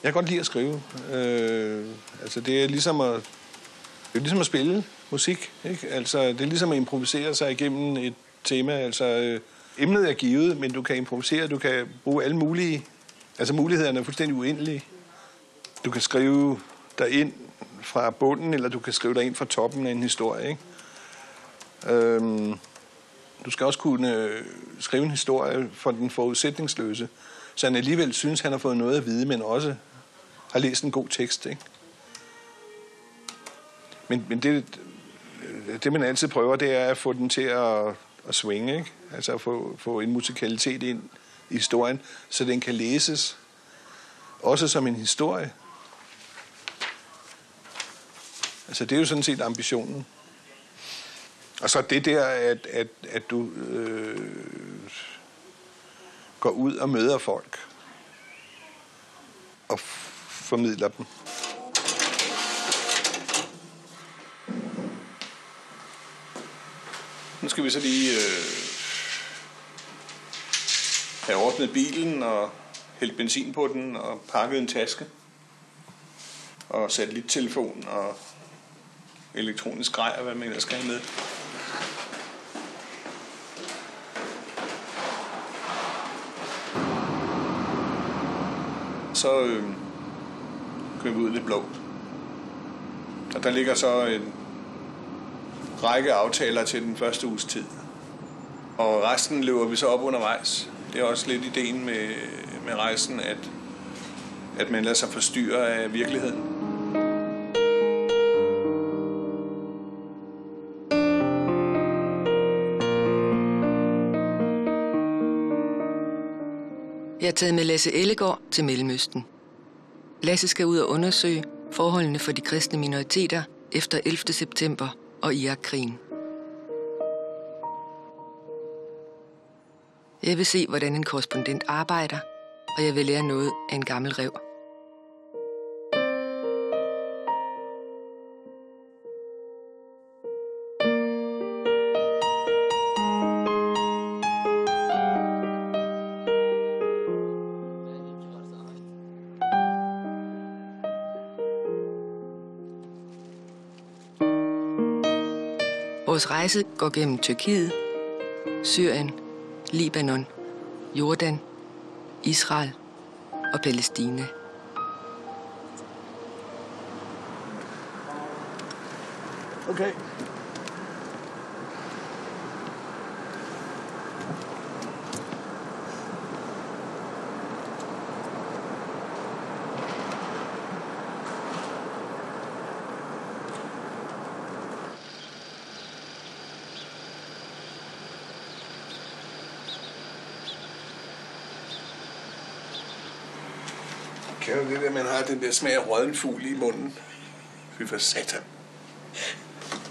Jeg kan godt lide at skrive. Altså, det er ligesom at spille musik, ikke? Altså, det er ligesom at improvisere sig igennem et tema. Altså, emnet er givet, men du kan improvisere, du kan bruge alle mulige... Altså, mulighederne er fuldstændig uendelige. Du kan skrive dig ind fra bunden, eller du kan skrive dig ind fra toppen af en historie, ikke? Du skal også kunne skrive en historie for den forudsætningsløse, så han alligevel synes, han har fået noget at vide, men også har læst en god tekst, ikke? Men det, man altid prøver, det er at få den til at swinge, ikke? Altså at få en musikalitet ind i historien, så den kan læses også som en historie. Altså det er jo sådan set ambitionen. Og så det der, at du går ud og møder folk og formidler dem. Nu skal vi så lige have ordnet bilen og hældt benzin på den og pakket en taske og satellittelefon og elektronisk grej og hvad man ellers skal have med. Så kører vi ud lidt blå. Og der ligger så en række aftaler til den første uges tid. Og resten løber vi så op undervejs. Det er også lidt ideen med rejsen, at man lader sig forstyrre af virkeligheden. Jeg er taget med Lasse Ellegaard til Mellemøsten. Lasse skal ud og undersøge forholdene for de kristne minoriteter efter 11. september og Irak-krigen. Jeg vil se, hvordan en korrespondent arbejder, og jeg vil lære noget af en gammel ræv. Vores rejse går gennem Tyrkiet, Syrien, Libanon, Jordan, Israel og Palæstina. Okay. Kender du det der, man har den der smag af rådden fugl i munden? Fy for satan.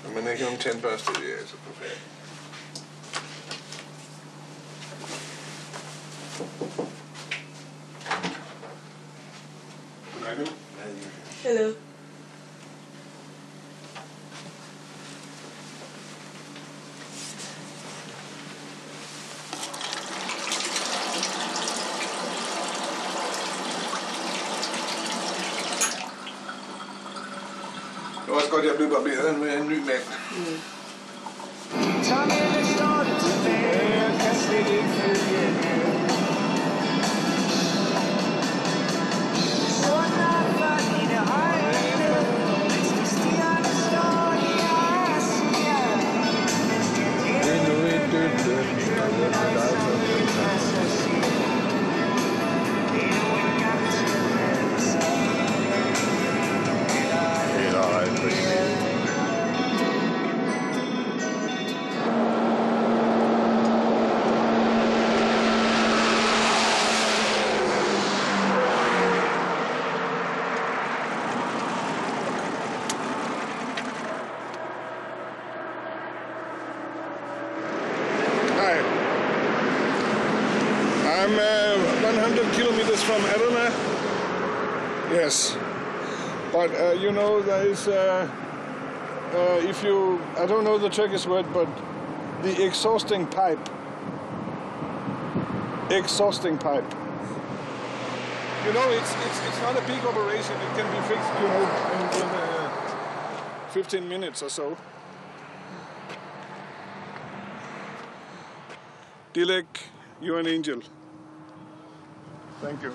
Når man ikke har nogen tandbørste, det er altså forfærdeligt. Hello. Det var også godt, jeg blev barberet med en ny mand. I'm 100 kilometers from Adana. Yes. But, you know, there is, if you, I don't know the Turkish word, but the exhausting pipe. Exhausting pipe. You know, it's not a big operation. It can be fixed in 15 minutes or so. Dilek, you're an angel. Thank you.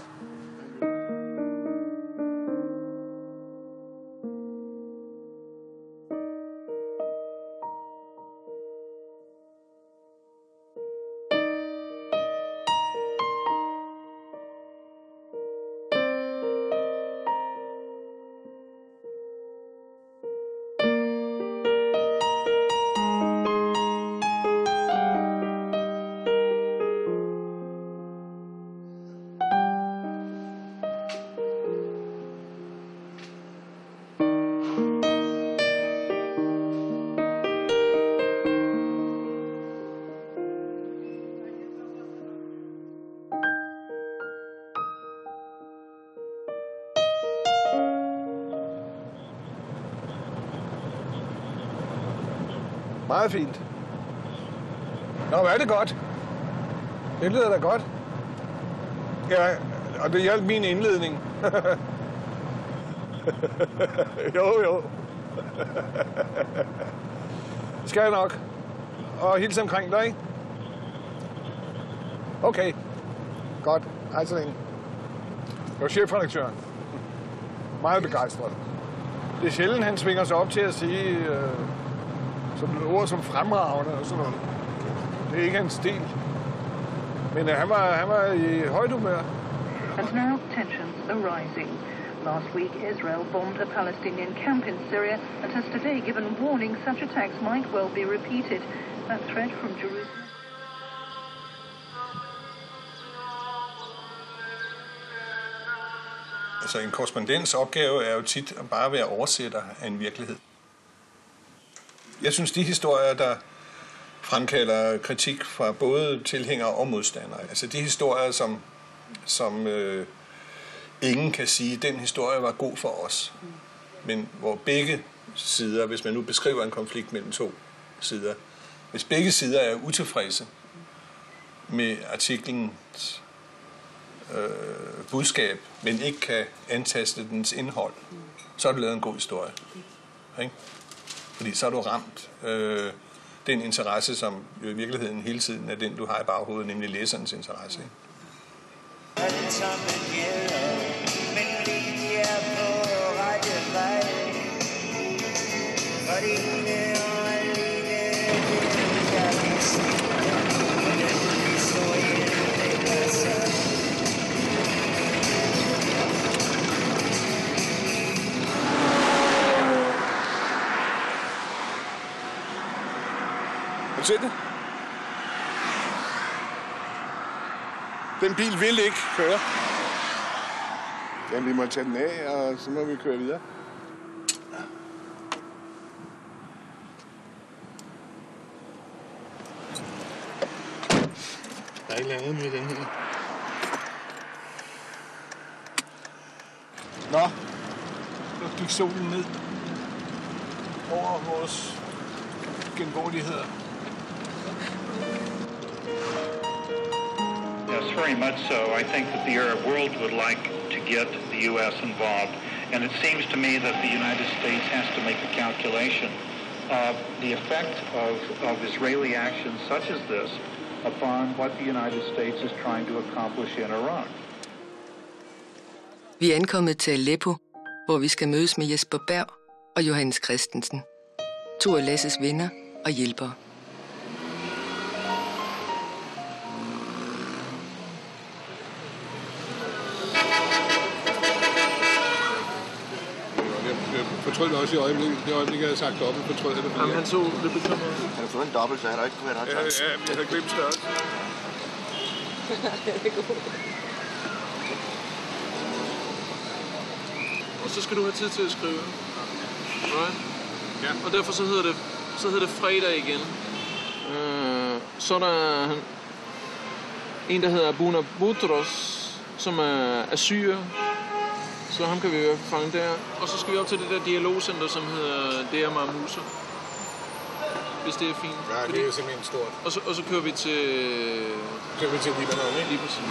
Meget fint. Nå, hvad er det godt? Det lyder da godt. Ja, og det hjalp min indledning. Jo. Skal jeg nok. Og hilse omkring dig, ikke? Okay. Godt. Hej så længe. Det var chefredaktøren. Meget begejstret. Det er sjældent, han svinger sig op til at sige som et ord som fremragende og sådan noget. Det er ikke hans stil. Men han var i højt humør. And now tensions are rising. Last week, Israel bombed a Palestinian camp in Syria and has today given warning such attacks might well be repeated. That threat from Jerusalem. Altså en korrespondents opgave er jo tit at bare være oversætter af en virkelighed. Jeg synes, de historier, der fremkalder kritik fra både tilhængere og modstandere, altså de historier, som ingen kan sige, den historie var god for os, men hvor begge sider, hvis man nu beskriver en konflikt mellem to sider, hvis begge sider er utilfredse med artiklens budskab, men ikke kan antaste dens indhold, så er det lavet en god historie. Ikke? Fordi så er du ramt den interesse, som jo i virkeligheden hele tiden er den, du har i baghovedet, nemlig læserens interesse. Ikke? Se det. Den bil vil ikke køre. Jamen, vi må tage den af, og så må vi køre videre. Der er et eller andet med den her. Nå, så gik solen ned over vores genvordigheder. Yes, very much so. I think that the Arab world would like to get the U.S. involved. And it seems to me that the United States has to make a calculation of the effect of Israeli actions such as this upon what the United States is trying to accomplish in Iraq. Vi er ankommet til Aleppo, hvor vi skal mødes med Jesper Berg og Johannes Christensen. To af Lasses venner og hjælpere. Jeg fortrød også i øjeblikket. Det øjeblik, jeg havde sagt dobbelt, fortrød jeg det. Jamen, han så lidt bekymret. Han har fået en dobbelt, så han har ikke kunnet være ret. Ja, jeg havde glemt størrelse. Det er god. Og så skal du have tid til at skrive. Right? Ja. Og derfor så hedder det fredag igen. Så er der en, der hedder Abuna Boutros, som er syrer. Så ham kan vi jo fange der. Og så skal vi op til det der dialogcenter, som hedder Deir Marmusa. Hvis det er fint. Ja, det er simpelthen stort. Og så kører vi til... Libanon, ikke? Lige præcis.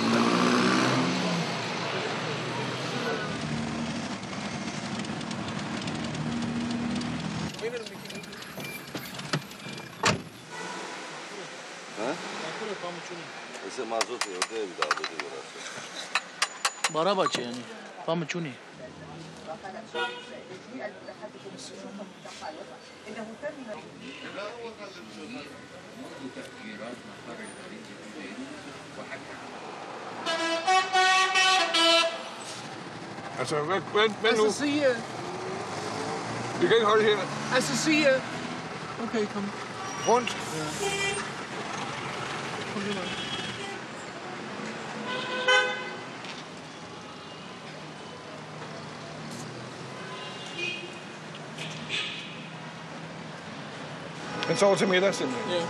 مثل مازوت یورده میداد دیگه راست. بارا باشه یعنی فهم چونی. Altså, hvad nu? Altså sige... Vi kan ikke holde her. Altså sige... Okay, kom. Rundt. Ja. Kom lige med. Han sover til middag, simpelthen. Ja.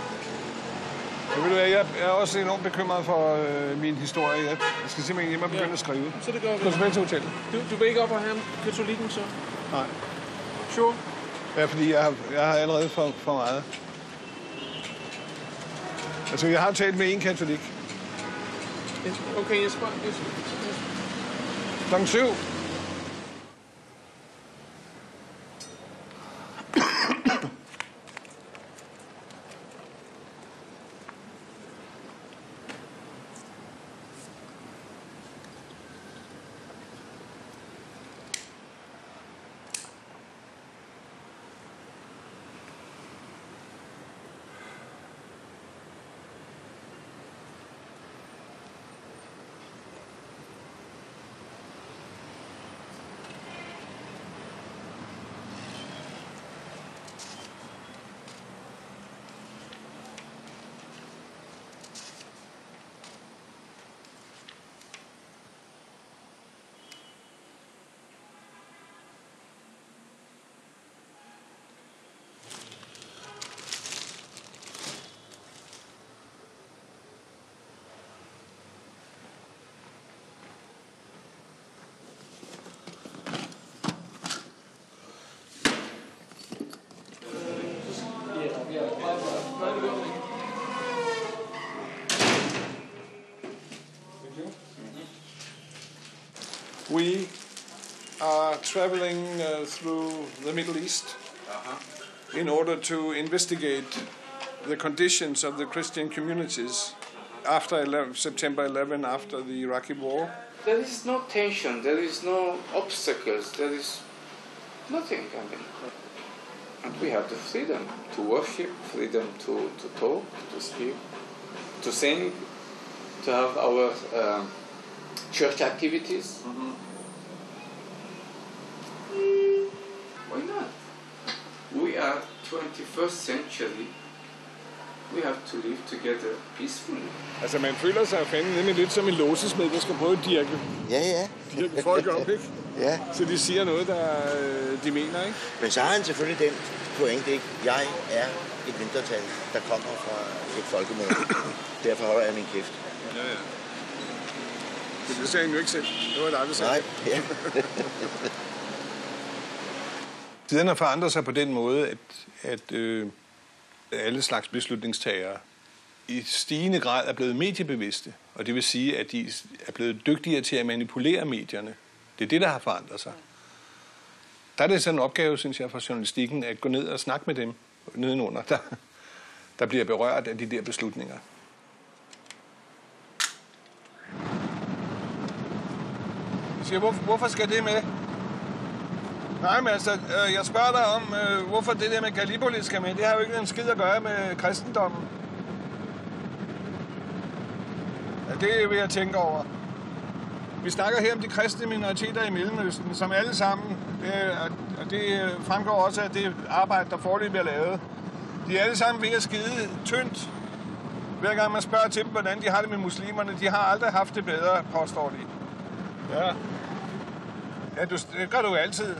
Så ved du hvad, jeg er også enormt bekymret for min historie. Jeg skal simpelthen hjem og begynde at skrive. Så det gør vi. Gå tilbage til hotellet. Du vil ikke op og have katolikken så? Nej. Sure. Ja, fordi jeg har allerede for meget. Altså, jeg har talt med en katolik. Okay, jeg spørger. Klokken 7. We are traveling through the Middle East in order to investigate the conditions of the Christian communities after September 11, after the Iraqi war. There is no tension, there is no obstacles, there is nothing. I mean, and we have the freedom to worship, freedom to talk, to speak, to sing, to have our church activities. Mm-hmm. Why not? We are 21st century. We have to live together peacefully. Altså, man føler sig fandme lidt som en låsesmed, der skal prøve at dirke folk op, ikke? Ja. Så de siger noget, der de mener, ikke? Men så har han selvfølgelig den pointe, ikke? Jeg er et mindretal, der kommer fra et folkemøde. Derfor holder jeg min kæft. Ja, ja. Det sagde han jo ikke selv. Det var dig, der sagde. Nej, ja. Tiden har forandret sig på den måde, at alle slags beslutningstagere i stigende grad er blevet mediebevidste. Og det vil sige, at de er blevet dygtigere til at manipulere medierne. Det er det, der har forandret sig. Der er det sådan en opgave, synes jeg, for journalistikken, at gå ned og snakke med dem nedenunder, der bliver berørt af de der beslutninger. Jeg siger, hvorfor skal det med? Nej, men altså, jeg spørger dig om, hvorfor det der med Gallipoli skal med. Det har jo ikke en skid at gøre med kristendommen. Ja, det vil jeg tænke over. Vi snakker her om de kristne minoriteter i Mellemøsten, som alle sammen, det fremgår også af det arbejde, der foreløbig bliver lavet. De er alle sammen ved at skide tyndt. Hver gang man spørger til dem, hvordan de har det med muslimerne, de har aldrig haft det bedre, påstår de. Ja. Ja, det gør du jo altid.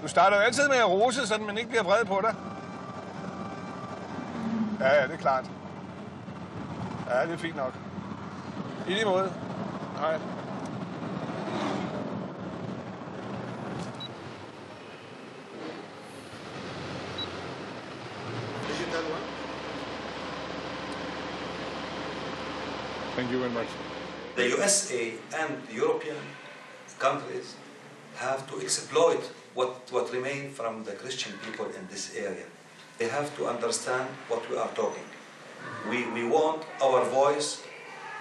Du starter jo altid med at rose, så man ikke bliver vred på dig. Ja, det er klart. Ja, det er fint nok. I lige måde. Hej. Thank you very much. The USA and the European countries have to exploit what remains from the Christian people in this area. They have to understand what we are talking. we want our voice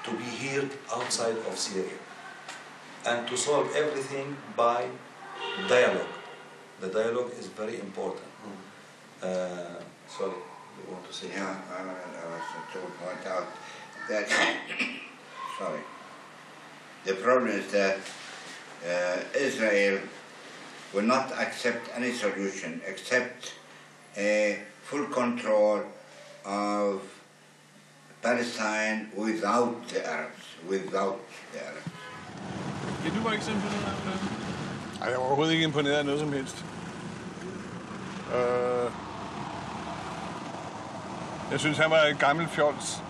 to be heard outside of Syria and to solve everything by dialogue. The dialogue is very important. Sorry, you want to say? Yeah, I was to point out that sorry. The problem is that Israel will not accept any solution except a full control of Palestine without the Arabs. Ja, du var ikke så imponeret af det? Ej, jeg var overhovedet ikke imponeret af noget som helst. Jeg synes, han var et gammelt fjols.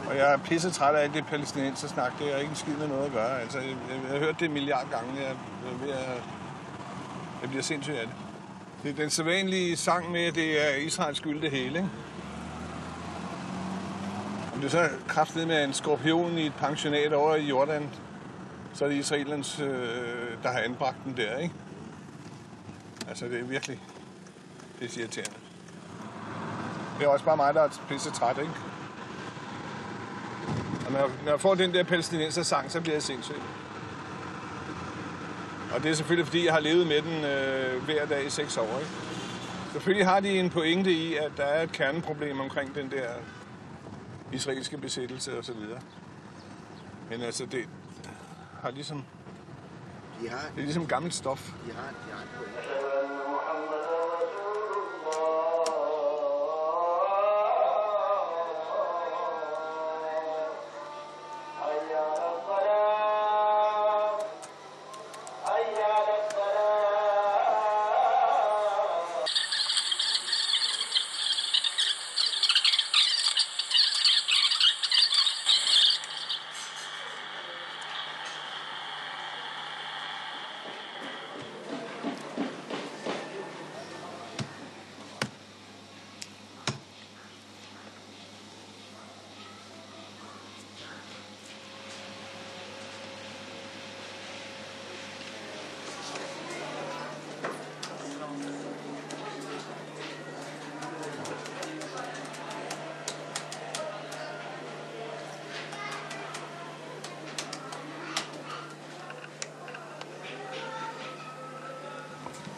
Og jeg er pisse træt af alt det palæstinensersnak. Det er ikke en skid med noget at gøre. Altså, jeg har hørt det en milliard gange. Jeg bliver sindssyg af det. Det er den sædvanlige sang med, at det er Israels skyld det hele, ikke? Om det så er kraftigt med en skorpion i et pensionat over i Jordan, så er det israelens, der har anbragt den der, ikke? Altså, det er virkelig... Det er irriterende. Det er også bare mig, der er pisse træt, ikke? Og når jeg får den der palæstinenser-sang, så bliver jeg sindssyg. Og det er selvfølgelig, fordi jeg har levet med den hver dag i 6 år, ikke? Selvfølgelig har de en pointe i, at der er et kerneproblem omkring den der israelske besættelse og så videre. Men altså, det har ligesom... Det er ligesom gammelt stof. De har en pointe.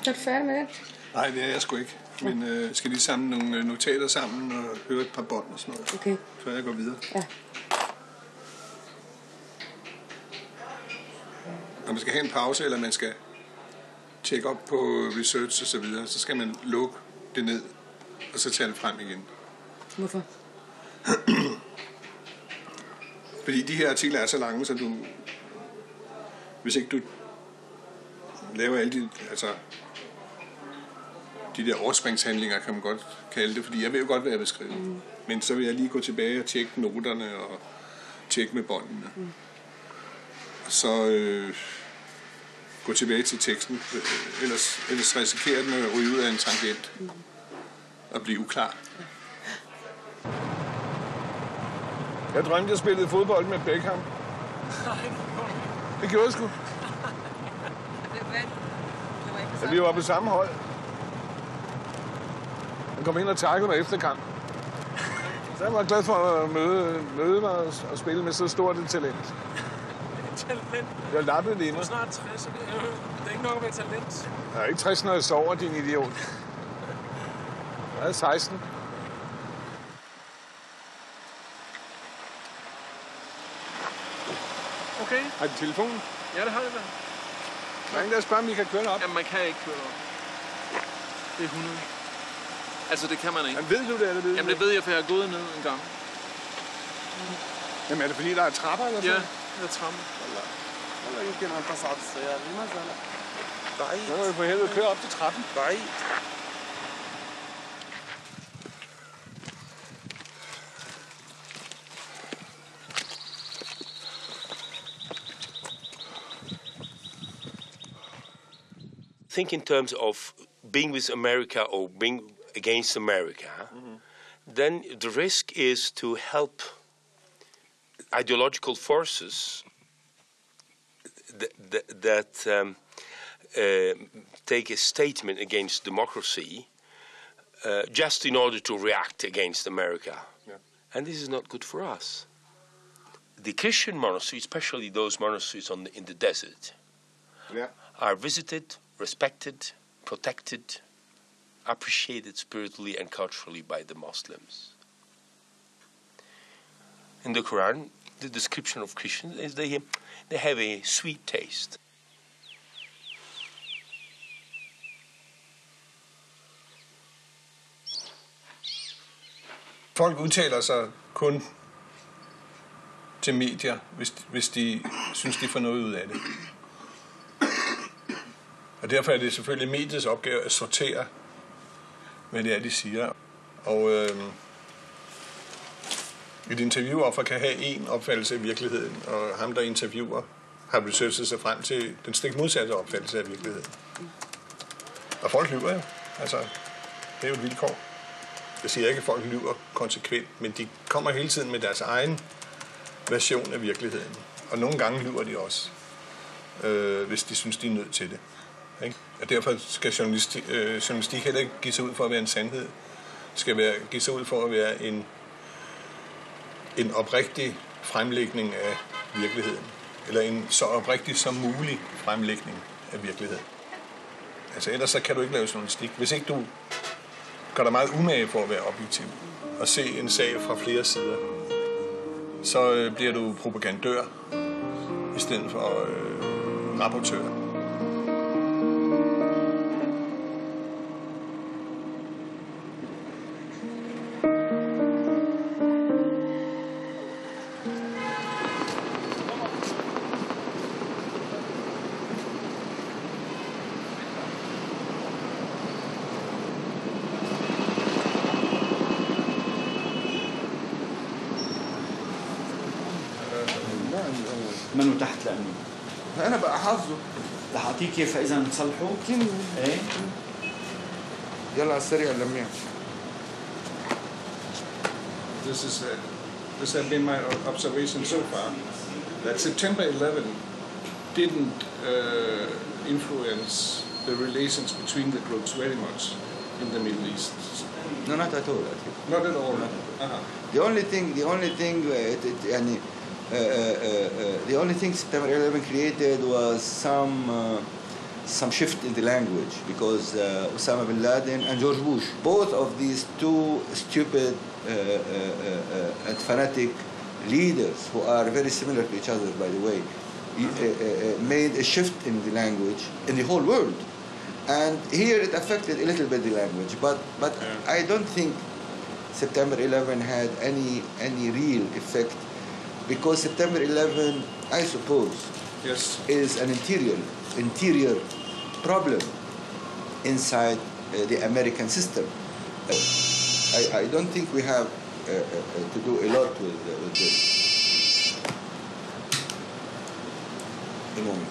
Er du færdig med det? Nej, det er jeg sgu ikke. Men jeg skal lige samle nogle notater sammen og høre et par bånd og sådan noget. Okay. Før jeg går videre. Ja. Når man skal have en pause, eller man skal tjekke op på research og så videre, så skal man lukke det ned, og så tage det frem igen. Hvorfor? Fordi de her artikler er så lange, så du... Hvis ikke du laver alle de der overspringshandlinger, kan man godt kalde det, fordi jeg ved jo godt, hvad jeg vil skrive. Men så vil jeg lige gå tilbage og tjekke noterne og tjekke med båndene. Og så gå tilbage til teksten. Ellers risikerer den at ryge ud af en tangent og blive uklar. Jeg drømte, jeg spillede fodbold med Beckham. Det gjorde jeg sgu. Ja, vi var på samme hold. Han kom ind og takkede mig efter kamp. Så jeg var glad for at møde mig og spille med så stort et talent. Talent? Jeg lappede lige mig. Du er snart 60, det er ikke nok at være talent. Jeg er ikke 60, når jeg sover, din idiot. Jeg er 16. Okay. Har du telefonen? Ja, det har det da. Ring lad os spørge, om vi kan køre op. Jamen, man kan ikke køre op. Det er 100. Altså, det kan man ikke. Men ved du det, eller ved du? Jamen, det ved jeg, for jeg har gået ned en gang. Jamen, er det fordi, der er trapper, eller sådan? Ja, der er trapper. والله يمكن أن تصعد السيارة لماذا لا؟ بعيد. Så må vi for helvede køre op til trappen. بعيد. Think in terms of being with America or being against America, then the risk is to help ideological forces that take a statement against democracy just in order to react against America. Yeah. And this is not good for us. The Christian monasteries, especially those monasteries in the desert, are visited, respected, protected, appreciated spiritually and culturally by the Muslims. In the Quran, the description of Christians is they have a sweet taste. Folk udtaler sig kun til medier, hvis de synes, de får noget ud af det. Og derfor er det selvfølgelig mediets opgave at sortere, hvad det er, de siger. Og et interviewoffer kan have en opfattelse af virkeligheden, og ham, der interviewer, har researchet sig frem til den stik modsatte opfattelse af virkeligheden. Og folk lyver jo. Altså, det er jo et vilkår. Jeg siger ikke, at folk lyver konsekvent, men de kommer hele tiden med deres egen version af virkeligheden. Og nogle gange lyver de også, hvis de synes, de er nødt til det. Ikke? Og derfor skal journalistik heller ikke give sig ud for at være en sandhed. Skal give sig ud for at være en oprigtig fremlægning af virkeligheden. Eller en så oprigtig som mulig fremlægning af virkeligheden. Altså ellers så kan du ikke lave journalistik. Hvis ikke du gør dig meget umage for at være objektiv og se en sag fra flere sider, så bliver du propagandør i stedet for rapportør. منو تحت لأمين أنا بقى حافظه رح أعطيك كيف إذا نصلحه إيه يلا على السريع لميع. This has been my observation so far, that September 11 didn't influence the relations between the groups very much in the Middle East. No, not at all. Not at all. The only thing the only thing September 11 created was some shift in the language, because Osama bin Laden and George Bush, both of these two stupid and fanatic leaders, who are very similar to each other, by the way, made a shift in the language in the whole world. And here it affected a little bit the language, but I don't think September 11 had any real effect, because September 11, I suppose, is an interior problem inside the American system. I don't think we have to do a lot with this. A moment.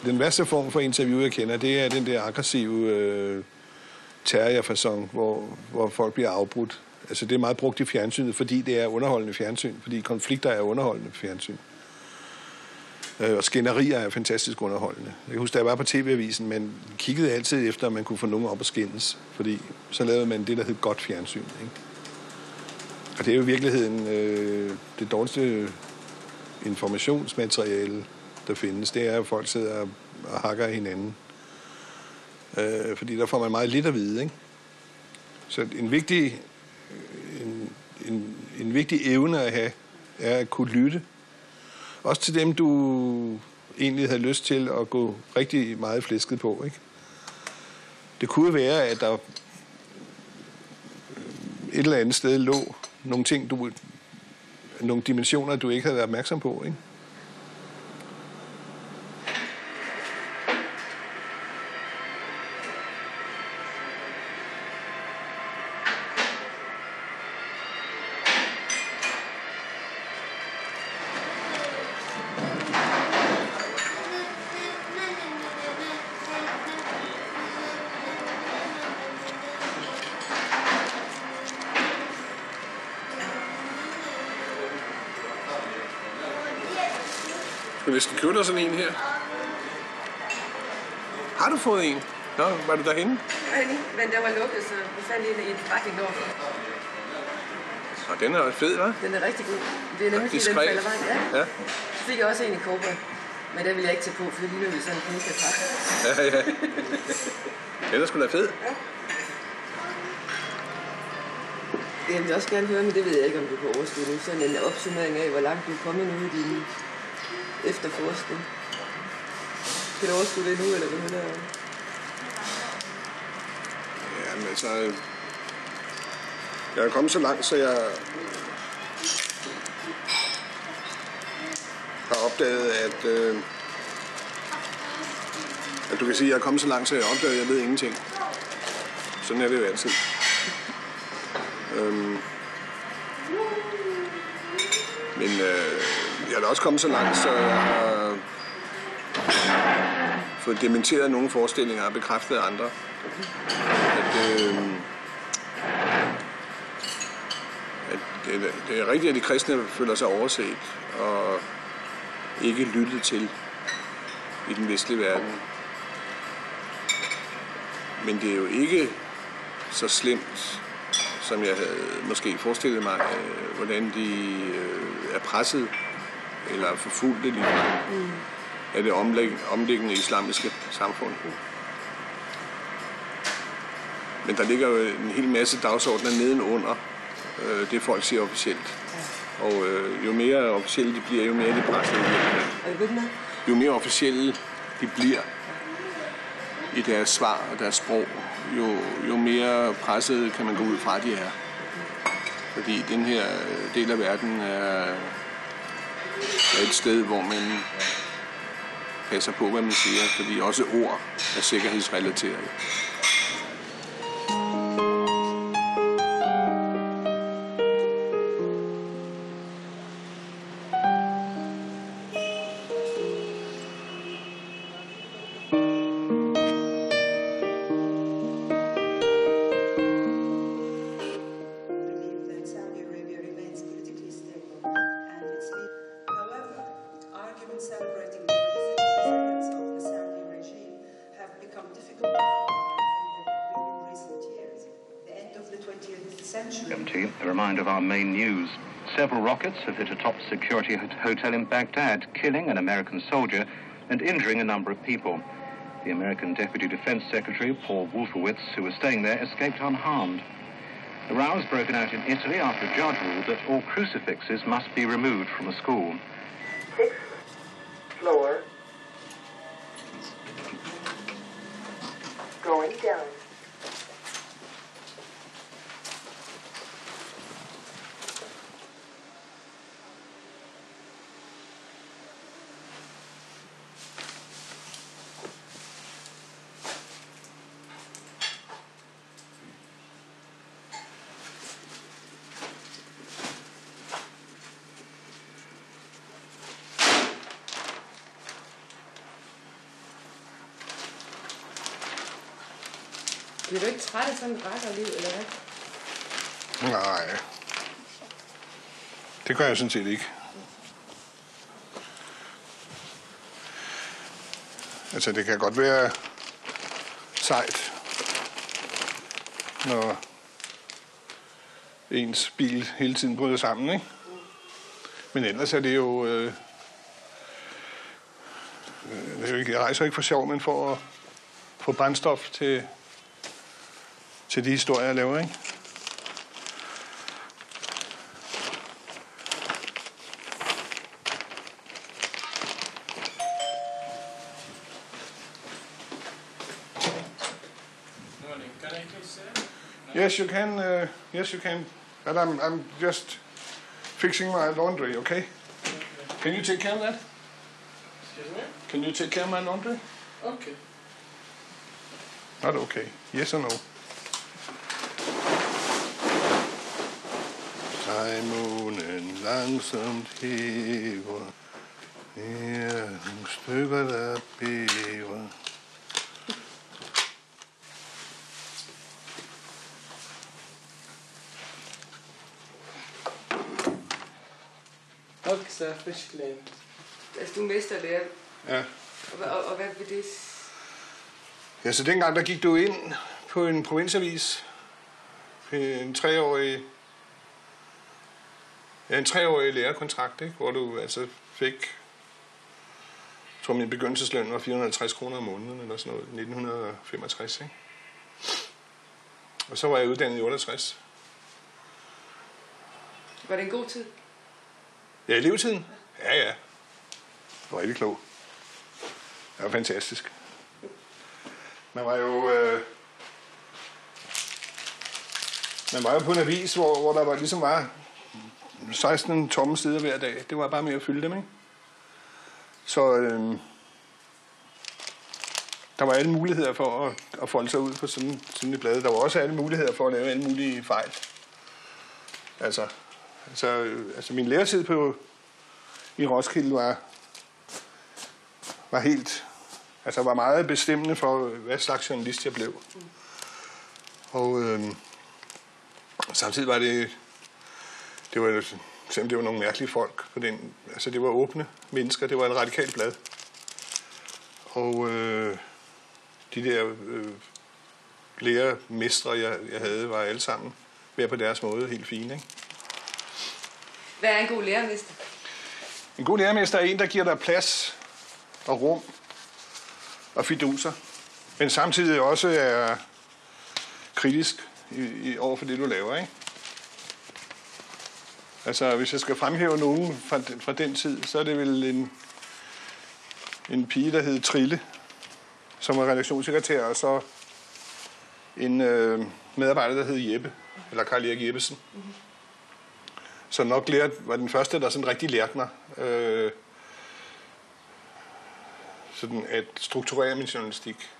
Den værste form for interview, jeg kender, det er den der aggressive terrierfacon, hvor folk bliver afbrudt. Altså det er meget brugt i fjernsynet, fordi det er underholdende fjernsyn, fordi konflikter er underholdende fjernsyn. Og skænderier er fantastisk underholdende. Jeg kan huske, da jeg var på TV-avisen, man kiggede altid efter, at man kunne få nogen op at skændes, fordi så lavede man det, der hed godt fjernsyn. Ikke? Og det er jo i virkeligheden det dårligste informationsmateriale, der findes. Det er, at folk sidder og hakker af hinanden. Fordi der får man meget lidt at vide. Ikke? Så en vigtig evne at have, er at kunne lytte. Også til dem, du egentlig havde lyst til at gå rigtig meget flæsket på. Ikke? Det kunne være, at der et eller andet sted lå nogle ting, nogle dimensioner, du ikke havde været opmærksom på. Ikke? skal næsten købe dig sådan en her. Har du fået en? Nå, var det derhenne? Men der var lukket, så vi fandt en i en forretning derovre. Og den er fed, hva'? Den er rigtig god. Det er nemlig, fordi den falder vejen. Ja. Så fik jeg også en i cowboy. Men der vil jeg ikke tage på, for det ligner jo sådan en knækkepakke. Ja. Den er sgu da fed. Ja. Jeg vil også gerne høre, men det ved jeg ikke, om du kan overskue nu. Sådan en opsummering af, hvor langt du er kommet nu i din efterforskning. Kan du overskue det nu, eller hvad det er? Ja, men altså... Jeg er kommet så langt, så jeg har opdaget, at du kan sige, at jeg er kommet så langt, så jeg har opdaget, at jeg ved ingenting. Sådan er det jo altid. Men jeg er da også kommet så langt, så jeg har fået dementeret nogle forestillinger og bekræftet andre. Det er rigtigt, at de kristne føler sig overset og ikke lyttet til i den vestlige verden. Men det er jo ikke så slemt, som jeg havde måske forestillet mig, hvordan de er presset eller forfulgte lige af det omliggende islamiske samfund. Men der ligger jo en hel masse dagsordner nedenunder det folk siger officielt. Og jo mere officielle de bliver, jo mere de presser. Jo mere officielle de bliver i deres svar og deres sprog, jo mere presset kan man gå ud fra, de er. Fordi den her del af verden er et sted, hvor man passer på, hvad man siger, fordi også ord er sikkerhedsrelateret. A reminder of our main news. Several rockets have hit a top security hotel in Baghdad, killing an American soldier and injuring a number of people. The American Deputy Defense Secretary, Paul Wolfowitz, who was staying there, escaped unharmed. The row has broken out in Italy after a judge ruled that all crucifixes must be removed from a school. 6th floor. Going down. Bliver du ikke træt af sådan et rakkerliv, eller hvad? Nej. Det gør jeg sådan set ikke. Altså, det kan godt være sejt, når ens bil hele tiden bryder sammen, ikke? Men ellers er det jo... jeg rejser ikke for sjov, men for at få brændstof til de historier, jeg laver, ikke? Yes, you can. Yes, you can. But I'm just fixing my laundry. Okay? Can you take care of that? Excuse me? Can you take care of my laundry? Okay. Not okay. Yes or no? Månen langsomt hæver, her nogle stykker, der bæver. Okay, sir, fish clean. Altså, du er mesterlærer. Ja. Og hvad vil det? Ja, så dengang der gik du ind på en provinsavis. En 3-årig lærerkontrakt, ikke? Hvor du altså fik, jeg tror min begyndelsesløn var 450 kroner om måneden, eller sådan noget, 1965, ikke? Og så var jeg uddannet i 68. Var det en god tid? Ja, i levetiden? Ja. Det var rigtig klog. Det var fantastisk. Man var jo på en avis, hvor der ligesom var 16 tomme sider hver dag. Det var bare med at fylde dem, ikke? Så der var alle muligheder for at folde sig ud på sådan et blad. Der var også alle muligheder for at lave alle mulige fejl. Altså min læretid i Roskilde var meget bestemmende for, hvad slags journalist jeg blev. Og samtidig var det var selvom det var nogle mærkelige folk på den, altså det var åbne mennesker, det var et radikalt blad. Og de der lærermestre, jeg havde, var alle sammen hver på deres måde helt fine, ikke? Hvad er en god lærermester? En god lærermester er en, der giver dig plads og rum og fiduser, men samtidig også er kritisk over for det, du laver, ikke? Altså, hvis jeg skal fremhæve nogen fra den tid, så er det vel en pige, der hed Trille, som var redaktionssekretær, og så en medarbejder, der hed Jeppe, eller Karl Erik Jeppesen. Så nok var den første, der sådan rigtig lærte mig sådan at strukturere min journalistik.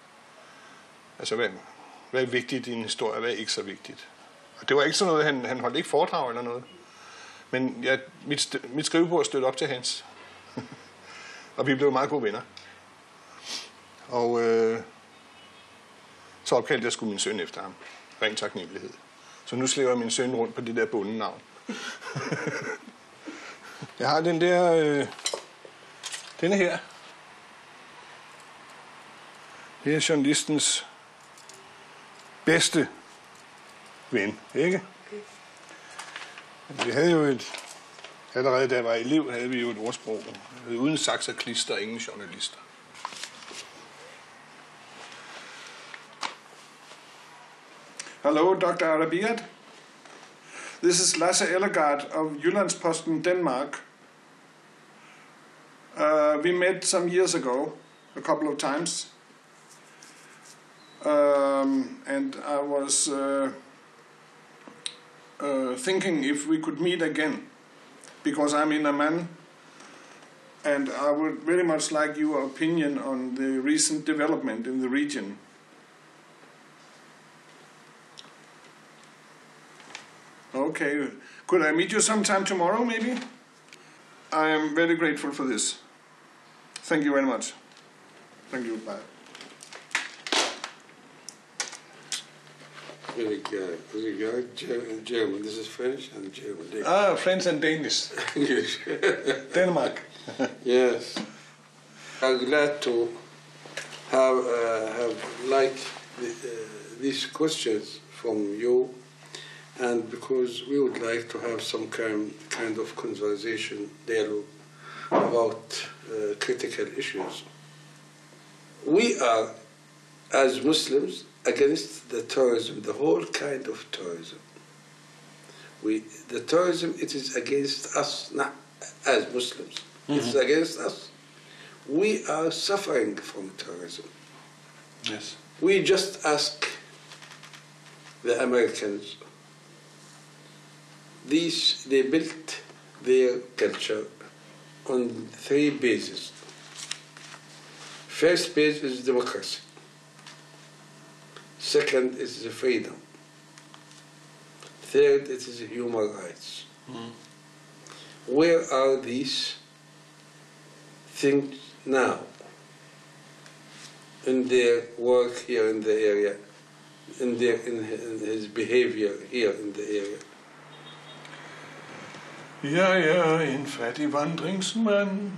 Altså, hvad er vigtigt i en historie, hvad er ikke så vigtigt. Og det var ikke sådan noget, han holdt ikke foredrag eller noget. Men mit skrivebord stødte op til hans. Og vi blev meget gode venner. Og så opkaldte jeg sgu min søn efter ham. Ren taknemmelighed. Så nu slæver min søn rundt på det der bondenavn. Jeg har den der... denne her. Det er journalistens bedste ven, ikke? Vi havde jo allerede da jeg var elev, havde vi jo et ordsprog. Uden saks og klister, ingen journalister. Hello, Dr. Arabiat. This is Lasse Ellegaard of Jyllandsposten, Denmark. We met some years ago, a couple of times. And I was thinking if we could meet again, because I'm in Amman, and I would very much like your opinion on the recent development in the region. Okay, could I meet you sometime tomorrow, maybe? I am very grateful for this. Thank you very much. Thank you, bye. Very good. German. This is French and German. Ah, French and Danish. English. Denmark. Yes. I'm glad to have these questions from you, and because we would like to have some kind of conversation, dialogue about critical issues. We are, as Muslims, against the tourism, the whole kind of tourism. The tourism, it is against us, not as Muslims. Mm-hmm. It's against us. We are suffering from tourism. Yes. We just ask the Americans. They built their culture on 3 bases. First base is democracy. Second is the freedom. Third, it is human rights. Mm. Where are these things now in their work here in the area, in his behavior here in the area? Jeg er en fattig vandringsmand.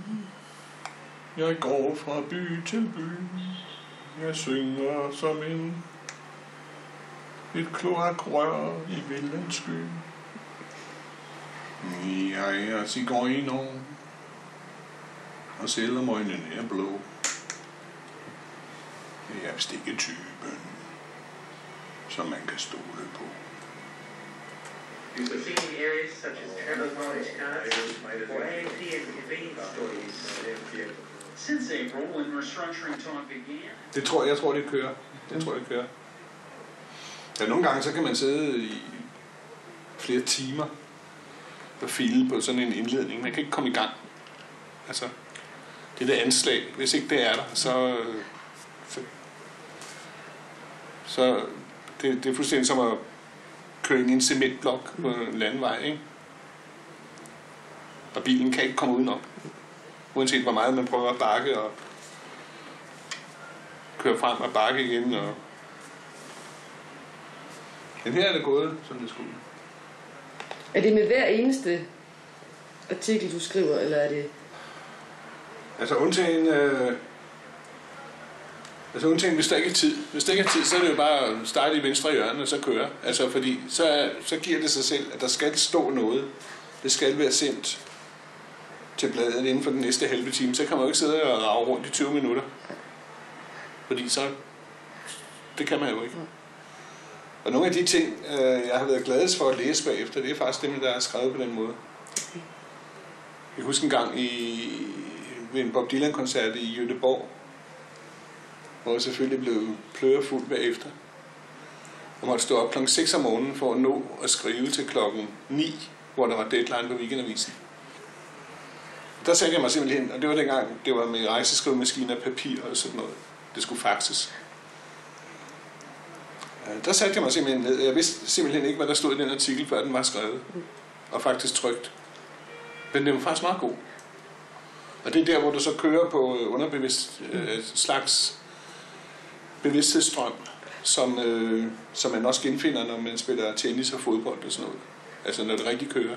Jeg går fra by til by. Jeg synger som et kloakrør i vildens sky. Jeg er cigøjner, og selvom øjnene er blå, jeg er vist ikke typen, som man kan stole på. Seeking areas such as travel knowledge concepts or AMP and convenience stores. Since April, when restructuring talk began. Jeg tror, det kører. Ja, nogle gange så kan man sidde i flere timer og file på sådan en indledning. Man kan ikke komme i gang. Altså, det der anslag, hvis ikke det er der, så det er fuldstændig som at køre ind i en cementblok på en landvej, ikke? Og bilen kan ikke komme udenom. Uanset hvor meget man prøver at bakke og køre frem og bakke igen. Men her er det gået, som det skulle. Er det med hver eneste artikel, du skriver, eller er det... Altså undtagen, hvis der ikke er tid. Hvis der ikke er tid, så er det jo bare at starte i venstre hjørne og så køre. Altså fordi, så giver det sig selv, at der skal stå noget. Det skal være sendt til bladet inden for den næste halve time. Så kan man jo ikke sidde og rage rundt i 20 minutter. Fordi så... Det kan man jo ikke. Og nogle af de ting, jeg har været gladest for at læse bagefter, det er faktisk dem, der er skrevet på den måde. Jeg husker en gang ved en Bob Dylan-koncert i Göteborg, hvor jeg selvfølgelig blev plørefuld bagefter. Jeg måtte stå op klokken 6 om morgenen for at nå at skrive til klokken 9, hvor der var deadline på Weekendavisen. Der satte jeg mig simpelthen, og det var dengang, det var med rejseskrivemaskiner, papir og sådan noget. Det skulle faxes. Der satte jeg mig simpelthen ned. Jeg vidste simpelthen ikke, hvad der stod i den artikel, før den var skrevet. Og faktisk trykt. Men den var faktisk meget god. Og det er der, hvor du så kører på underbevidst slags bevidsthedsstrøm, som man også genfinder, når man spiller tennis og fodbold og sådan noget. Altså når det rigtig kører.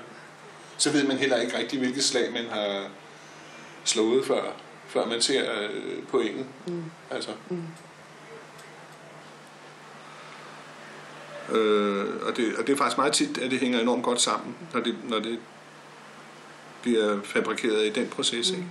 Så ved man heller ikke rigtig, hvilket slag man har slået, før man ser pointet. Altså. Og det er faktisk meget tit, at det hænger enormt godt sammen, når det bliver fabrikeret i den proces. Ikke?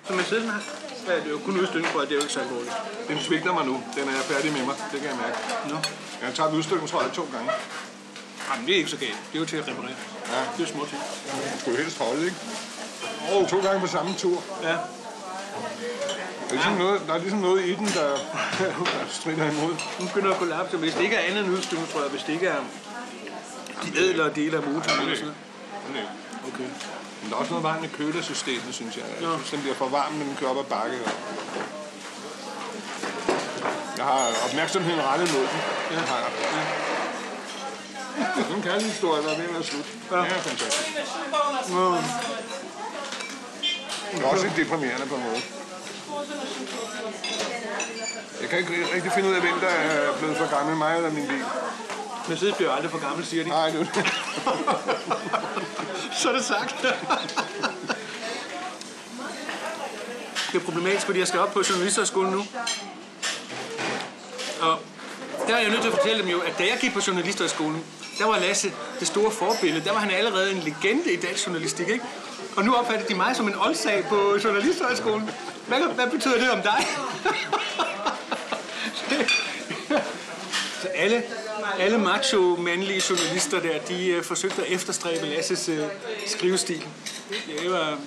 Som jeg sidder her, så er det jo kun udstykning for, at det er jo ikke så alvorligt. Den svigter mig nu. Den er jeg færdig med mig. Det kan jeg mærke. Nå. Jeg tager udstykning, tror jeg, 2 gange. Jamen, det er ikke så galt. Det er jo til at reparere. Ja. Det er små ting. Du skal jo helst holde, ikke? 2 gange på samme tur. Ja. Der er ligesom noget i den, der strider imod. Nu begynder at kollapse. Hvis det ikke er andet end udstykning, tror jeg, hvis det ikke er de ædlere dele af motoren eller sådan noget. Okay. Men der er også noget varmt med kølersystemet, synes jeg. Jeg synes, den bliver for varm, når den kører op ad bakke. Jeg har opmærksomheden rettet mod den. Ja. Den kærlighedshistorie var ved at være slut. Ja. Det er fantastisk. Det er også lidt deprimerende på en måde. Jeg kan ikke rigtig finde ud af, hvem der er blevet for gammel, mig eller min bil. Mercedes bliver aldrig for gammel, siger de. Nej, det er det. Så er det sagt. Det er problematisk, fordi jeg skal op på journalisterskolen nu. Og der er jeg nødt til at fortælle dem jo, at da jeg gik på journalisterskolen, der var Lasse det store forbillede. Der var han allerede en legende i dansk journalistik, ikke? Og nu opfatter de mig som en oldsag på journalisterskolen. Hvad betyder det om dig? Så alle macho-mandlige journalister der, de forsøgte at efterstræbe Lasses skrivestil. Det var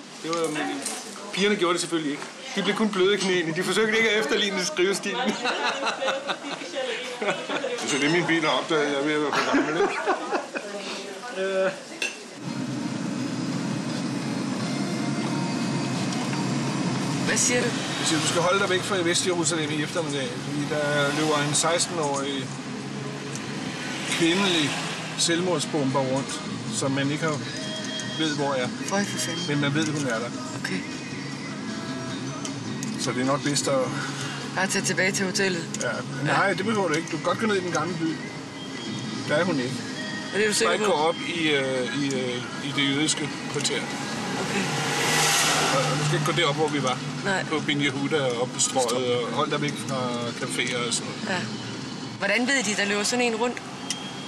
pigerne gjorde det selvfølgelig ikke. De blev kun bløde i knæene. De forsøgte ikke at efterligne skrivestilen. Så det er min bil, der opdaget, jeg er ved at være for gammel, ikke? Hvad siger du? Jeg siger, du skal holde dig væk fra Vestjerusalem i eftermiddag, fordi der løber en 16-årig kvindelig selvmordsbomber rundt, som man ikke ved, hvor er. Men man ved, hun er der. Okay. Så det er nok bedst at Bare tage tilbage til hotellet? Ja, nej, det behøver du ikke. Du kan godt gå ned i den gamle by. Der er hun ikke. Er det du sikker på? Bare gå op i det jødiske kvarter. Okay. Og du skal ikke gå derop, hvor vi var. Nej. På Ben Yehuda og op på strøget og hold dig væk fra caféer og sådan noget. Ja. Hvordan ved de, der løber sådan en rundt?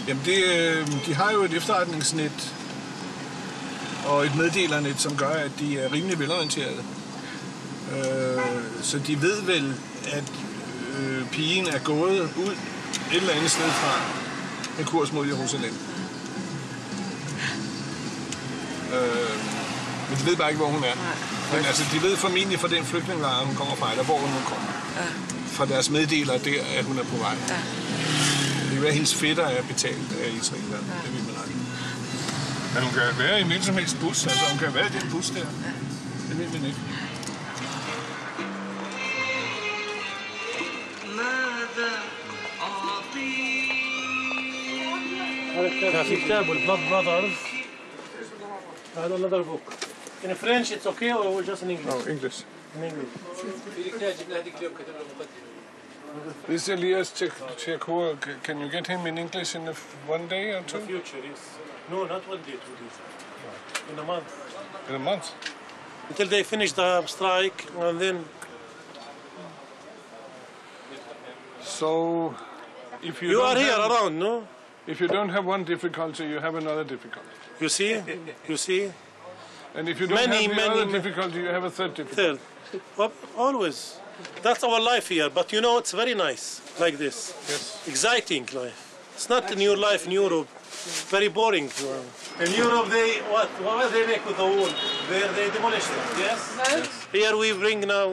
Jamen, de har jo et efterretningsnet og et meddelernet, som gør, at de er rimelig velorienterede. Så de ved vel, at pigen er gået ud et eller andet sted fra en kurs mod Jerusalem. Men de ved bare ikke, hvor hun er. Men altså, de ved formentlig fra den flygtningelejr, hun kommer fra, eller hvor hun nu kommer. Ja. Fra deres meddelere der, at hun er på vej. Ja. Det kan være, at hendes fætter er betalt af Israel. Ja. Det ved man aldrig. Men hun kan være i en som helst bus. Altså, hun kan være i den bus der. Ja. Det ved man ikke. في كتاب Blood Brothers. I have another book. In French it's okay or just in English? No, English. In English. This is Elias Tchekhour. Can you get him in English in one day or two? In the future, yes. No, not 1 day, 2 days. In a month. In a month? Until they finish the strike and then... So, if you You don't are here have, around, no? If you don't have one difficulty, you have another difficulty. You see? You see? And if you don't have the other difficulty, you have a third difficulty. Well, always. That's our life here, but you know it's very nice, like this. Yes. Exciting life. It's not in your life in Europe. Very boring. In Europe, what they make with the wall? They demolish it, yes? Here we bring now,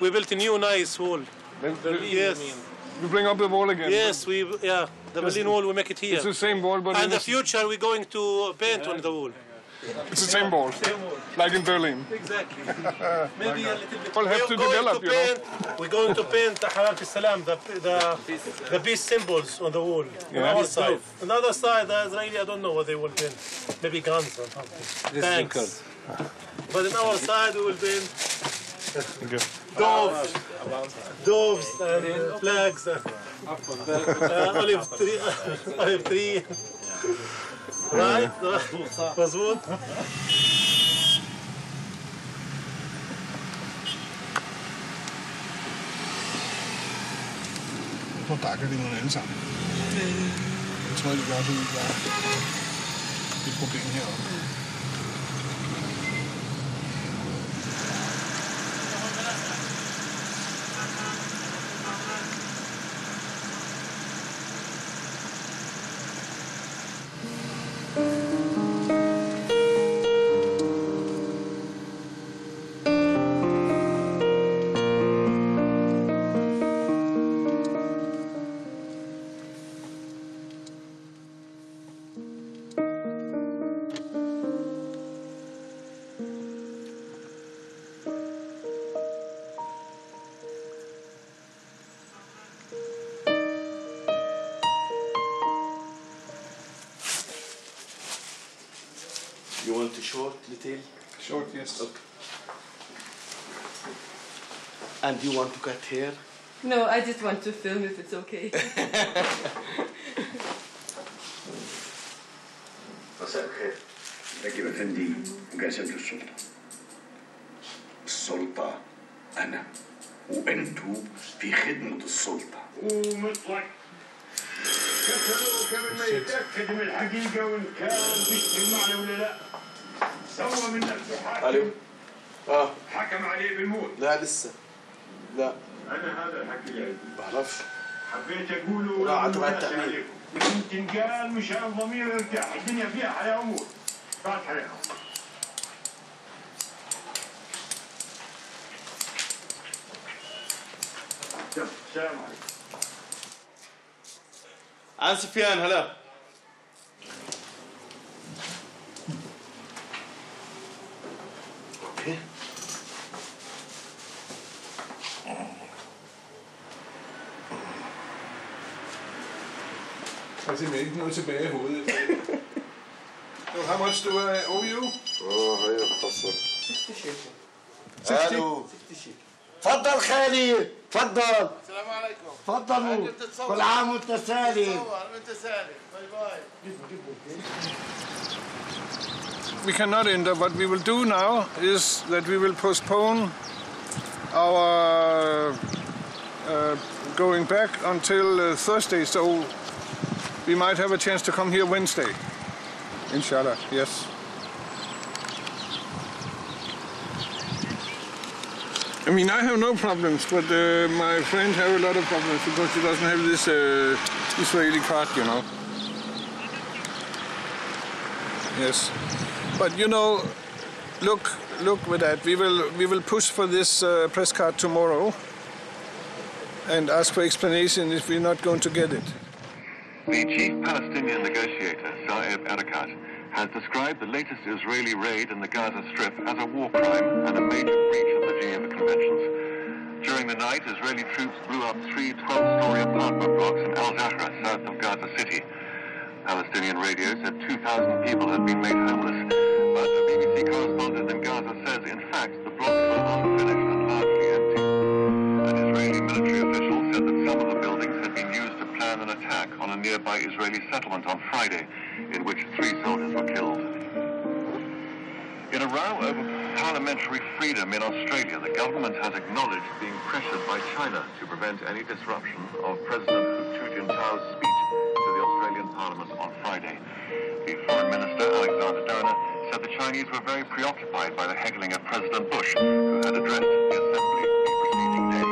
we built a new nice wall. Yes. We bring up the wall again. Yes, the Berlin Wall, we make it here. It's the same wall, but in the future we're going to paint on the wall. It's the same wall, like in Berlin. Exactly. Maybe a little bit. We'll have to develop, you know. We're going to paint Halat al-Salam, the peace symbols on the wall. On our side. On the other side, the Israeli, I don't know what they will paint. Maybe guns or something. Tanks. But on our side, we will paint doves and flags and olive tree. Right? مظبوط. Nu dakker de nogle alle sammen. Jeg tror, de gør det, der er et problem heroppe. You want a short little? Short, yes. Okay. And you want to cut hair? No, I just want to film if it's okay. مساء الخير. نجيب الهندي قاسمة السلطة. السلطة أنا وأنتوا في خدمة السلطة. ومطلق. قبل ما يتأكد من الحقيقة وإن كان بيجتمعنا ولا لا. سوى من نفسه حاكم. الو. حكم عليه بالموت. لا لسه. لا. أنا هذا الحكي اللي بعرفش. حبيت أقوله راعت مع التأمين. يمكن قال مشان ضمير يرتاح، الدنيا فيها حياة وموت. فاتحة لكم. السلام عليكم. عن سفيان هلا. اوكي. Der er simpelthen ikke noget tilbage i hovedet. How much do I owe you? هيا تفضل. الو. تفضل خالي. تفضل. السلام عليكم. تفضلوا. كل عام وانت سالم. وانت سالم. باي باي. We cannot enter. What we will do now is that we will postpone our going back until Thursday, so we might have a chance to come here Wednesday. Inshallah, yes. I mean, I have no problems, but my friend have a lot of problems because he doesn't have this Israeli card, you know. Yes, but you know, look with that. We will push for this press card tomorrow and ask for explanation if we're not going to get it. The chief Palestinian negotiator, Saeb Erekat, has described the latest Israeli raid in the Gaza Strip as a war crime and a major breach of the Geneva Conventions. During the night, Israeli troops blew up 3 12-story apartment blocks in Al-Zahra, south of Gaza City. Palestinian radio said 2,000 people had been made homeless, but a BBC correspondent in Gaza says, in fact, the blocks were unfinished and largely empty. An Israeli military official said that some of the buildings had been used to plan an attack on a nearby Israeli settlement on Friday, in which 3 soldiers were killed. In a row over parliamentary freedom in Australia, the government has acknowledged being pressured by China to prevent any disruption of President Hu Jintao's speech to the Australian Parliament on Friday. The Foreign Minister, Alexander Downer, said the Chinese were very preoccupied by the heckling of President Bush, who had addressed the Assembly the preceding day.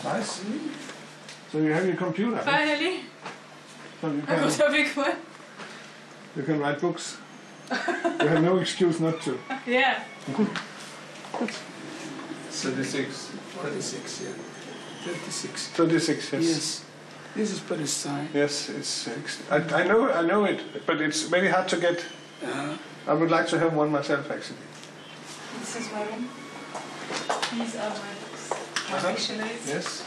Nice. So you have your computer? Finally. So you I got a big one. You can write books. You have no excuse not to. Yeah. 36. 36, yeah. 36. 36, yes. Yes. This is Palestine. Yes, it's. I know it, but it's very hard to get. I would like to have one myself, actually. This is my room. These are my books. My dictionaries. Yes.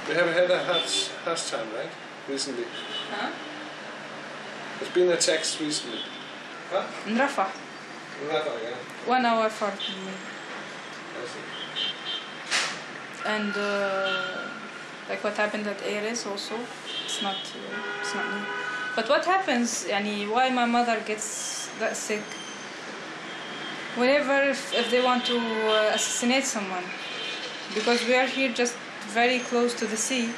We have had a harsh time, right? Recently. Huh? There's been attacks recently. Huh? In Rafah. In Rafah, yeah. 1 hour for me. I see. And like what happened at ARS also, it's not new. But what happens, why my mother gets that sick? Whenever if they want to assassinate someone, because we are here just very close to the sea,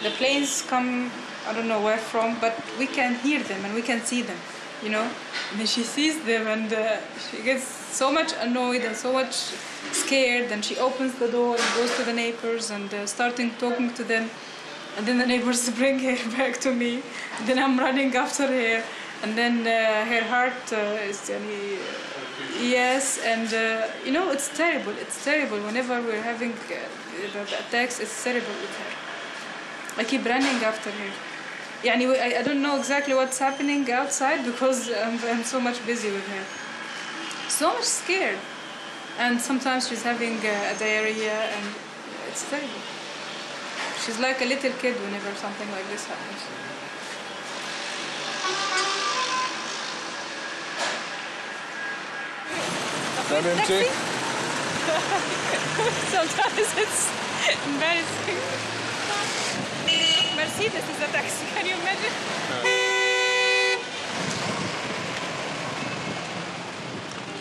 the planes come, I don't know where from, but we can hear them and we can see them, you know. And then she sees them and she gets so much annoyed and so much scared, and she opens the door and goes to the neighbors and starting talking to them, and then the neighbors bring her back to me, and then I'm running after her, and then her heart is yes, and you know, it's terrible whenever we're having the attacks. It's terrible with her. I keep running after her. I don't know exactly what's happening outside because I'm so much busy with her. So much scared. And sometimes she's having a diarrhea, and it's terrible. She's like a little kid whenever something like this happens. Taxi? Sometimes it's embarrassing. Mercedes is a taxi, can you imagine?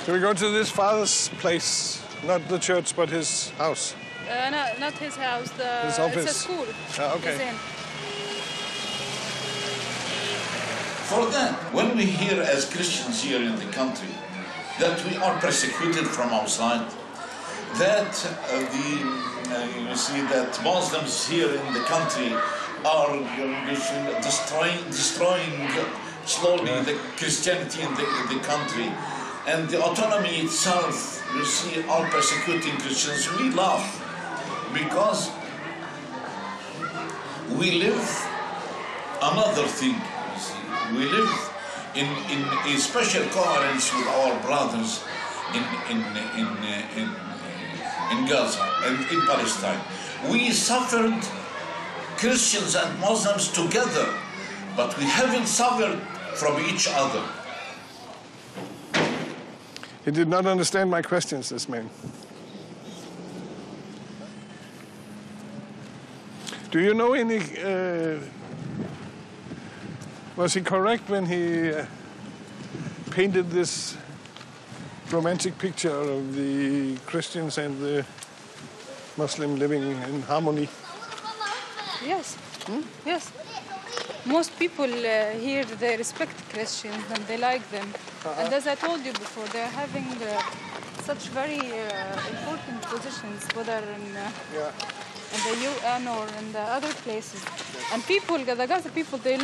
So we go to this father's place, not the church, but his house. No, not his house. His office. It's a school. Okay. He's in. For that, when we hear as Christians here in the country that we are persecuted from outside, that you see that Muslims here in the country are destroying slowly the Christianity in the country, and the autonomy itself, you see, are persecuting Christians, we laugh because we live another thing. You see, we live in a special coherence with our brothers in Gaza and in Palestine. We suffered, Christians and Muslims together, but we haven't suffered from each other. He did not understand my questions, this man. Do you know any... was he correct when he painted this romantic picture of the Christians and the Muslim living in harmony? Yes. Yes. Most people here, they respect Christians and they like them. And as I told you before, they're having such very important positions, whether in the UN or in the other places. And people, the Gaza people, they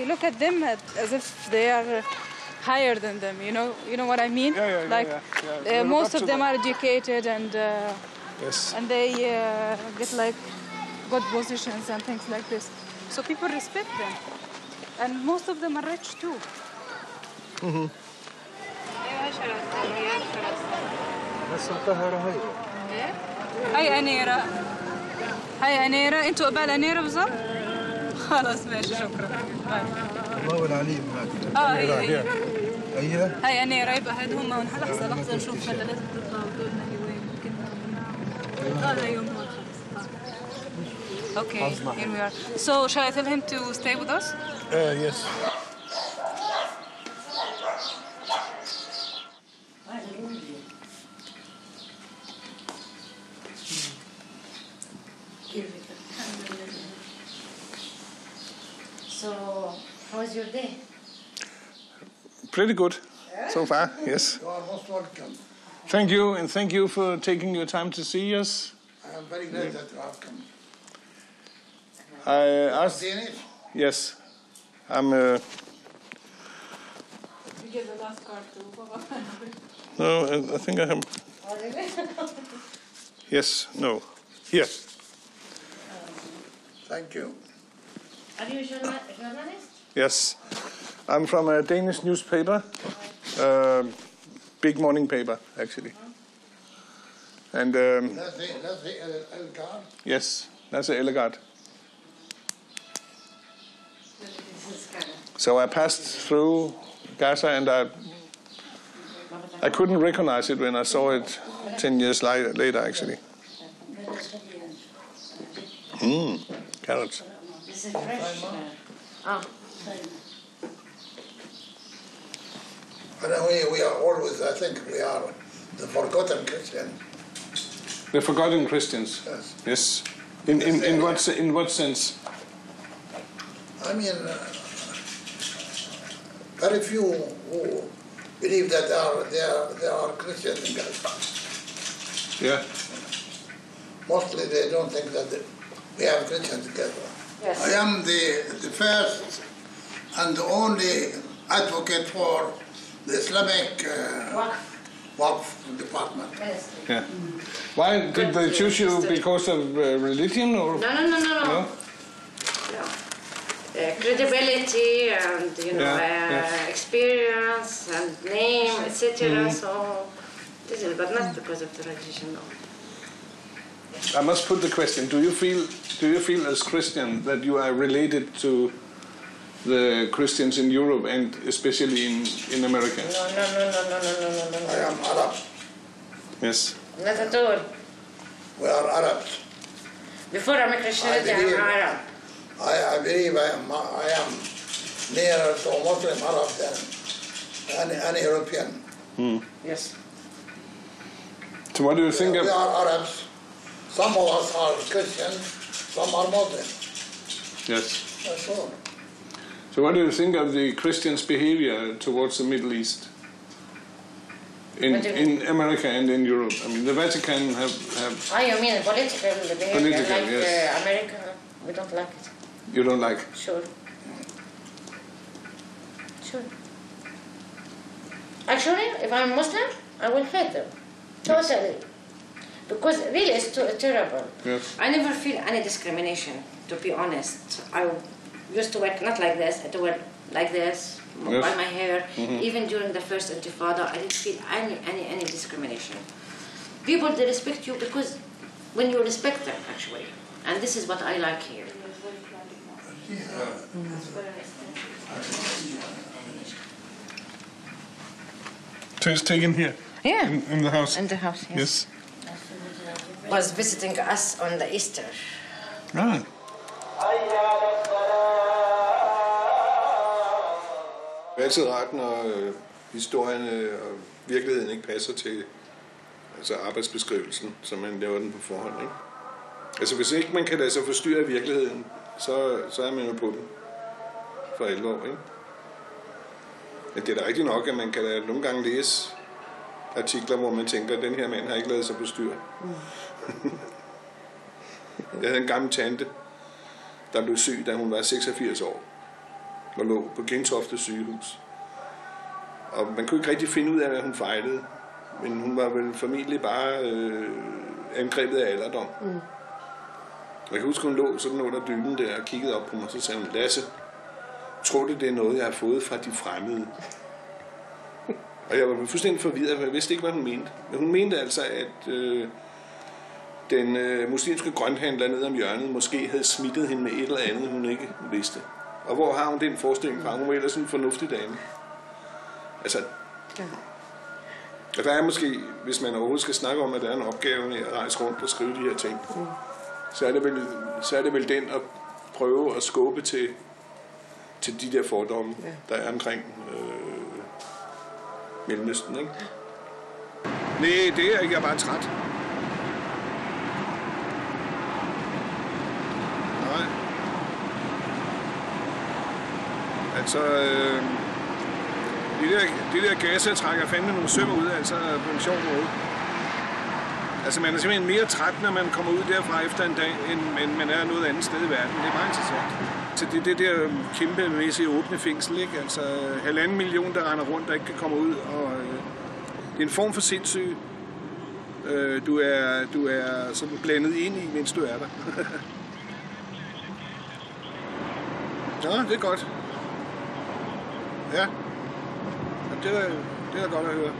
look at them as if they are higher than them. You know what I mean? Most of them are educated and and they get like good positions and things like this. So people respect them, and most of them are rich too. هاي أنيرة. هاي أنيرة. أنتوا قبال أنيرة بالضبط؟ خلاص ماشي شكرا. الله العليم هاي. هي. هاي أنيرة. يبقى هاد هم لحظة نشوف هلا لازم تطلعوا وتقولنا هي وين ممكن. هذا يوم هون. Okay, here we are. So, shall I tell him to stay with us? Yes. So, how was your day? Pretty good so far, yes. You are most welcome. Thank you, and thank you for taking your time to see us. I am very glad that you have come. I asked... Danish? Yes. I'm... You get the last card too. No, I think I have... Oh, really? Yes, no. Here. Thank you. Are you a journalist? Yes. I'm from a Danish newspaper. Big morning paper, actually. And... That's the Ellegaard? Yes, that's the Ellegaard. So I passed through Gaza and I couldn't recognize it when I saw it 10 years later, actually. Carrots. This is fresh. Oh. But we are always, I think we are the forgotten Christians. The forgotten Christians? Yes. Yes. In what sense? I mean, very few who believe that there are Christians in Gaza. Yeah. Mostly they don't think that we have Christians in Gaza. Yes. I am the first and the only advocate for the Islamic Waqf department. Yes. Yeah. Why did they choose you because of religion or? No. Credibility and experience and name, etc. So this is, but not because of the religion. No. I must put the question: Do you feel as Christian that you are related to the Christians in Europe and especially in America? No. I am Arab. Yes. Not at all. We are Arabs. Before I'm a Christianity, I'm Arab. I believe I am nearer to a Muslim Arab than any European. Yes. So what do you think we of... We are Arabs. Some of us are Christians, some are Muslim. Yes. That's all. So what do you think of the Christians' behavior towards the Middle East? In America and in Europe? I mean, the Vatican have... Oh, you mean political behavior? Political, like yes. America, we don't like it. You don't like? Sure. Actually, if I'm Muslim, I will hate them. Totally. Because really it's terrible. Yes. I never feel any discrimination, to be honest. I used to work not like this, I used to work like this, by my hair. Even during the first Intifada, I didn't feel any discrimination. People, they respect you because when you respect them, actually. And this is what I like here. So it's taken here? Yeah. In the house? In the house, yes. Was visiting us on the Easter. Right. Det er altid rart, når historien og virkeligheden ikke passer til arbejdsbeskrivelsen, som man laver den på forhånd. Ikke? Altså hvis ikke man kan lade sig forstyrre af virkeligheden, så er man jo på den for alvor. Ikke? Men det er da rigtigt nok, at man kan da nogle gange læse artikler, hvor man tænker, at den her mand har ikke ladet sig forstyrre. Jeg havde en gammel tante, der blev syg, da hun var 86 år, og lå på Gentofte sygehus. Og man kunne ikke rigtig finde ud af, hvad hun fejlede. Men hun var vel formentlig bare angrebet af alderdom. Jeg kan huske, hun lå sådan under dynen der og kiggede op på mig, og så sagde hun, Lasse, tror du, det er noget, jeg har fået fra de fremmede? Og jeg var fuldstændig forvirret, for jeg vidste ikke, hvad hun mente. Men hun mente altså, at den muslimske grønthandler ned om hjørnet måske havde smittet hende med et eller andet, hun ikke vidste. Og hvor har hun den forestilling fra? Hun var ellers en fornuftig dame. Altså, der er måske, hvis man overhovedet skal snakke om, at der er en opgave med at rejse rundt og skrive de her ting, så er det vel den at prøve at skubbe til de der fordomme, der er omkring Mellemøsten, ikke? Nej, det er ikke. Jeg er bare træt. Nej. Altså, de der gasser trækker fandme nogle sømmer ud, altså på en sjov måde. Altså, man er simpelthen mere træt, når man kommer ud derfra efter en dag, end man er noget andet sted i verden. Det er meget interessant. Så det der kæmpemæssige åbne fængsel, ikke? Altså 1,5 million, der render rundt, der ikke kan komme ud, og det er en form for sindssyg. Du er sådan blandet ind i, mens du er der. Nå, det er godt. Ja. Det er godt at høre.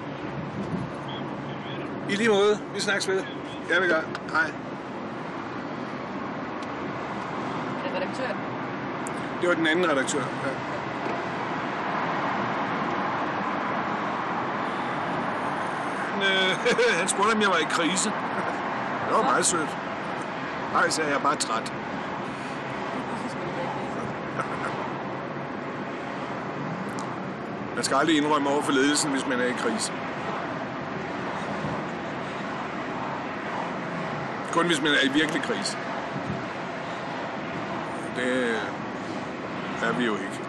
I lige måde. Vi snakkes ved. Ja, vi gør. Hej. Det er redaktøren. Det var den anden redaktør. Ja. Han spurgte, om jeg var i krise. Det var meget sødt. Nej, sagde jeg, er bare træt. Man skal aldrig indrømme over for ledelsen, hvis man er i krise. Kun hvis man er i virkelig krise. Det er vi jo ikke.